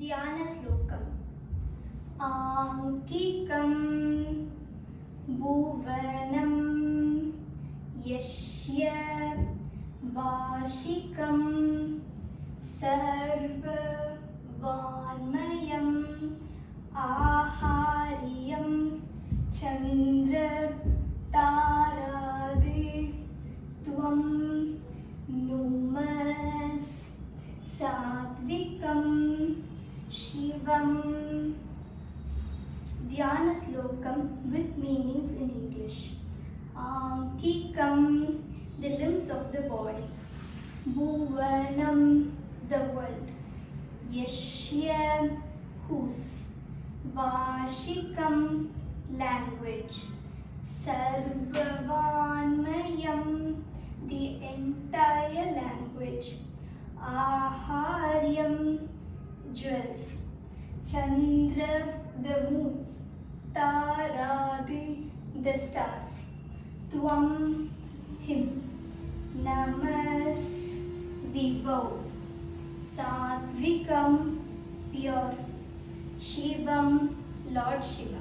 ध्यानश्लोकम् आङ्किकं भुवनं यस्य वार्षिकं सर्ववाङ्मयम् आहार्यं चन्द्रतारादि त्वं नुमस् सात्विकं शिवम्. Dhyana Slokam with meanings in English. Ankikam, the limbs of the body. Bhuvanam, the world. Yashya, whose. Vashikam, language. Sarvavanmayam, the entire language. Aharyam, jewels. Chandra, the moon. Taradi, the stars. Tvam, him. Namas, we bow. Satvikam, pure. Shivam, Lord Shiva.